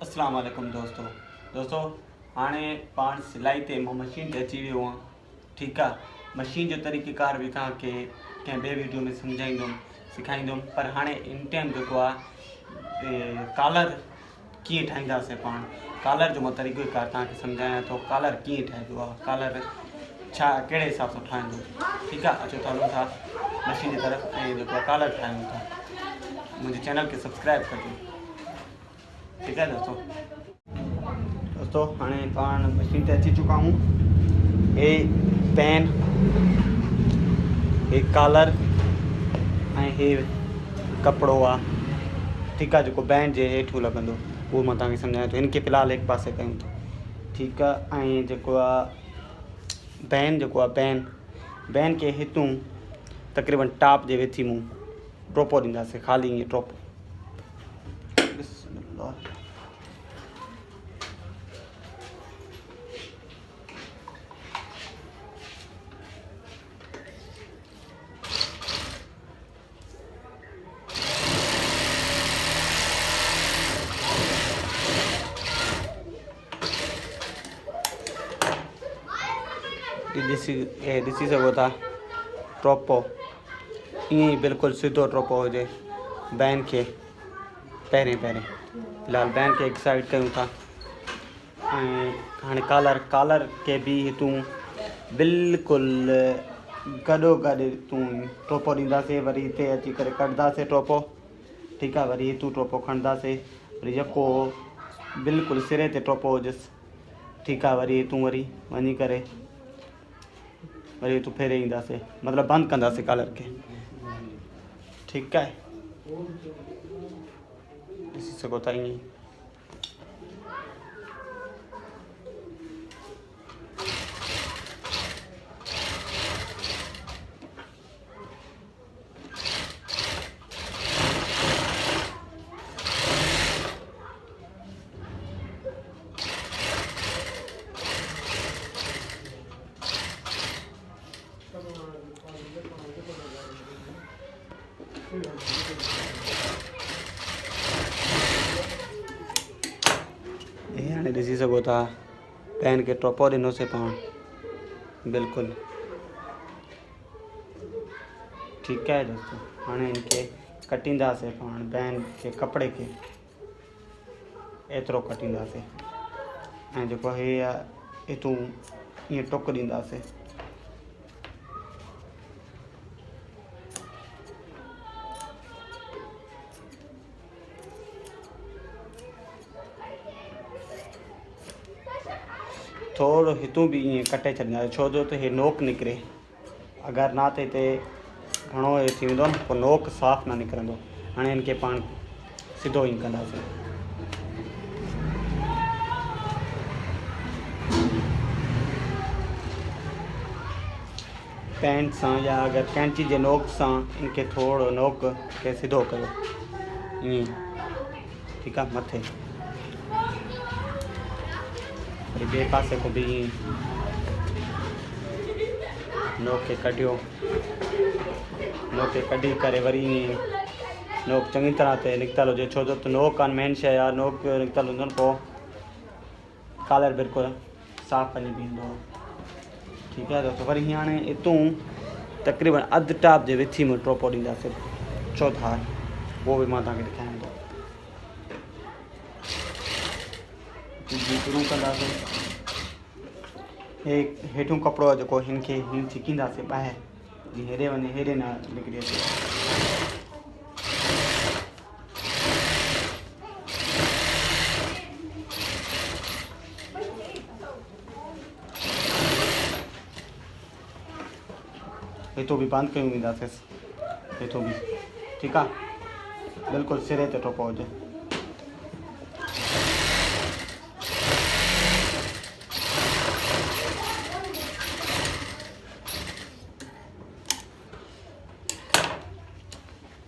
अस्सलाम वालेकुम दोस्तों हाणे पाण सिलाई ते मशीन ते अची वियो आहियां। ठीकु आहे। मशीन जो तरीक़ेकार बि तव्हांखे कंहिं ॿिए वीडियो में सम्झाईंदुमि सेखारींदुमि, पर हाणे इन टाइम जेको आहे कॉलर कीअं ठाहींदासीं पाण। कॉलर जो मां तरीक़ेकार तव्हांखे सम्झायां थो। कॉलर कीअं ठाहिबो आहे, कॉलर छा कहिड़े हिसाब सां ठाहींदो। ठीकु आहे। अचो त हलूं था मशीन जी तरफ़ ऐं जेको आहे कॉलर ठाहियूं था। मुंहिंजे चैनल खे सब्सक्राइब कजो। ठीक है दोस्तों हाँ पान मशीन से अची चुका हूँ। ये पेन, ये कॉलर ये कपड़ो आ। ठीक है। जो बैंड जे हेठू लगंदो वो मैं तव्हांखे सम्झायां थो। इनके फिलहाल एक पासे कयूं था। ठीक है। जो बैन जो बैन के हितूं तकरीबन टॉप जे वेथी मूं ट्रोपो दींदासीं, खाली ये ट्रोपो। ॾिसी सघो था ट्रोपो ईअं ई बिल्कुलु सिधो ट्रोपो हुजे। बैन के पहिरें फिलहाल बैन के एक साइड कयूं था। हाँ कॉलर के भी हितूं बिल्कुलु गॾो गॾु तूं ट्रोपो ॾींदासीं। वरी हिते अची करे कढंदासीं ट्रोपो। ठीकु आहे। वरी हितूं ट्रोपो खणंदासीं। वरी जेको बिल्कुलु सिरे ते ट्रोपो हुजेसि। ठीकु आहे। वरी हितूं वरी वञी करे वरी तू फेरे ईंदासीं, मतलब बंद कंदासीं कॉलर के। ठीक है। ॾिसी सघो था ईअं हाणे ॾिसी सघो था पैन के ट्रोपो ॾिनोसीं पाण बिल्कुलु। ठीकु आहे दोस्तों। हाणे इनके कटींदासीं पाण बैन के कपिड़े के एतिरो कटींदासीं ऐं जेको हे आहे हितूं ईअं टुक ॾींदासीं। थोड़ो हितूं भी ईअं कटे छॾींदासीं, छो जो त हे नोक निकिरे। अगरि ना त हिते घणो हे थी वेंदो न, पोइ नोक साफ़ न निकिरंदो। हाणे इनके पाण सिधो ई कंदासीं। पेन सां या अगरि कैंची जे नोक सां इनके थोड़ो नोक के सिधो कयो ईअं। ठीकु आहे। मथे वरी ॿिए पासे को बि नोक खे कढियो। नोक खे कढी करे वरी नोक चङी तरह ते निकितल हुजे, छो जो त नोक आहे मेन शइ आहे। नोक निकितल हूंदो न पोइ कॉलर बिल्कुलु साफ़ वञी बीहंदो। ठीकु आहे दोस्तों। वरी हाणे हितूं तक़रीबन अधु टाप जे विथी में ट्रोपो ॾींदासीं चौधार। उहो बि मां तव्हांखे ॾेखारियां थो। शुरू कंदासीं। हे हेठूं कपिड़ो आहे जेको हिनखे छिकींदासीं ॿाहिरि, जीअं हेॾे वञे हेॾे न निकिरी अचे। हितों भी बंद कयूं वेंदासीं हितों भी। ठीकु आहे। बिल्कुलु सिरे ते ट्रोपो हुजे।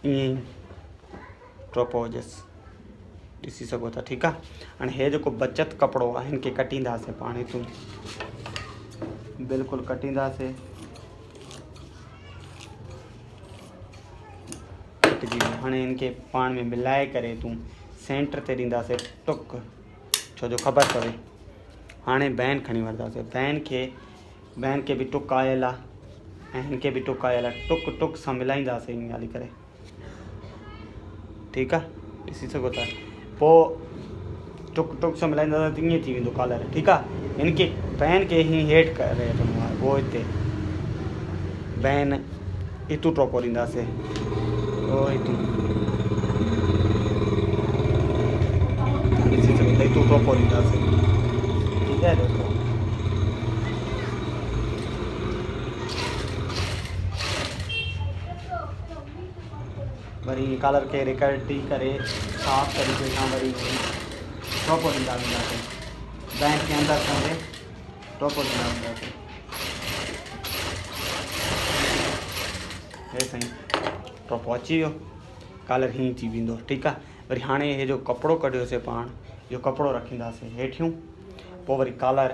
ईअं ट्रोपो हुजेसि, ॾिसी सघो था। ठीकु आहे। हाणे हे जेको बचत कपिड़ो आहे हिनखे कटींदासीं पाण हितूं बिल्कुलु कटींदासीं। कटिजी वियो। हाणे इनके पाण में मिलाए करे तूं सेंटर ते ॾींदासीं टुक। छो जो ख़बर पवे। हाणे बैन खणी वठंदासीं। बैन के बि टुक आयल आहे ऐं हिन खे बि टुक आयल आहे। टुक टुक सां मिलाईंदासीं ईअं हली करे। ठीकु आहे, ॾिसी सघो था। पोइ टुक टुक सां मिलाईंदासीं त ईअं थी वेंदो कॉलर। ठीकु आहे, हिन खे बैन खे हीअं हेठि करे वठिणो आहे, पोइ हिते बैन हितूं टोपो ॾींदासीं, पोइ हितूं ॾिसी सघो था, हितूं टोपो ॾींदासीं। ठीकु आहे दोस्तों, वरी कॉलर खे रिकटी करे साफ़ तरीक़े सां वरी टोपो ॾींदा वेंदासीं। बैन खे अंदरि करे टोपो ॾींदा वेंदासीं। हे साईं, टोपो अची वियो, कॉलर हीअं थी वेंदो। ठीकु आहे, वरी हाणे इहे जो कपिड़ो कढियोसीं पाण, इहो कपिड़ो रखींदासीं हेठियूं। पोइ वरी कॉलर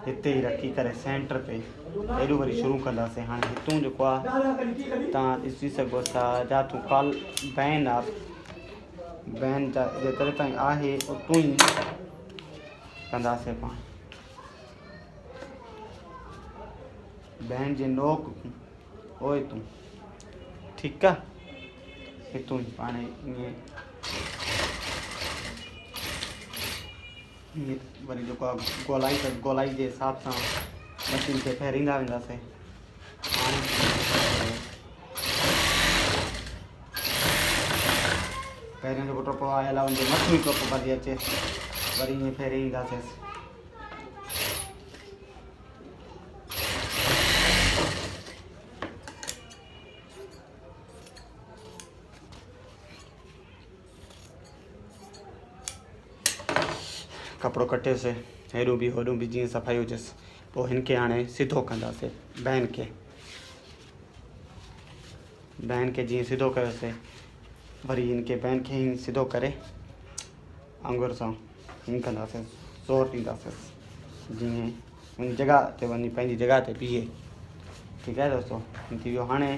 हिते ई रखी करे सेंटर ते हेॾो वरी शुरू कंदासीं। हाणे हितूं जेको आहे तव्हां ॾिसी सघो था, जाथूं बैन आहे, बैन जा जेतिरे ताईं आहे उतूं ई कंदासीं पाण। बैन जे नोक ओ हितूं, ठीकु आहे, हितूं ई पाण ईअं वरी जेको आहे गोलाई जे हिसाब सां मशीन खे फेरींदा वेंदासीं। पहिरियों जेको टोपो आयल आहे उनजो मथां ई टोपो भरिजी अचे, वरी ईअं फेरींदासीं। कपिड़ो कटियोसीं हेॾो बि होॾो बि जीअं सफ़ाई हुजेसि। पोइ हिन खे हाणे सिधो कंदासीं। बैन खे जीअं सिधो कयोसीं, वरी हिन खे बैन खे हीअं सिधो करे आङुर सां हीअं कंदासीं, ज़ोर ॾींदासीं जीअं हुन जॻह ते वञी पंहिंजी जॻह ते बीहे। ठीकु आहे दोस्तों, थी वियो। हाणे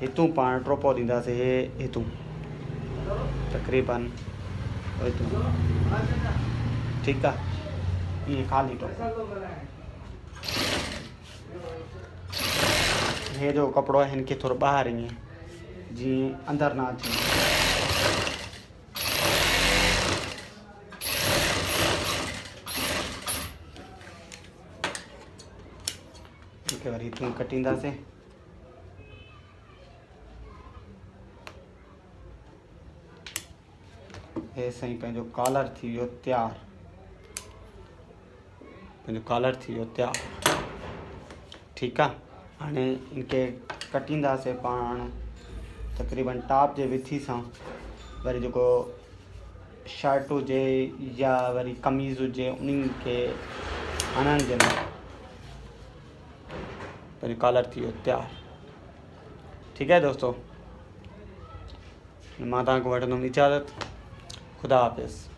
हितूं पाण टोपो ॾींदासीं, हितूं तक़रीबन हितूं। ठीकु आहे, ईअं ख़ाली टोपो। हे जो कपिड़ो आहे हिन खे थोरो ॿाहिरि ईअं जीअं अंदरि न अचे। हिनखे वरी हितूं कटींदासीं। हे साईं पंहिंजो कॉलर थी वियो तयारु। ठीकु आहे, हाणे इनखे कटींदासीं पाण तक़रीबन टॉप जे विथी सां। वरी जेको शर्ट हुजे या वरी कमीज़ हुजे उन्हनि खे हणण जे लाइ पंहिंजो कॉलर थी वियो तयारु। ठीकु आहे दोस्तों, मां तव्हांखे वठंदुमि इजाज़त। ख़ुदा हाफ़िज़।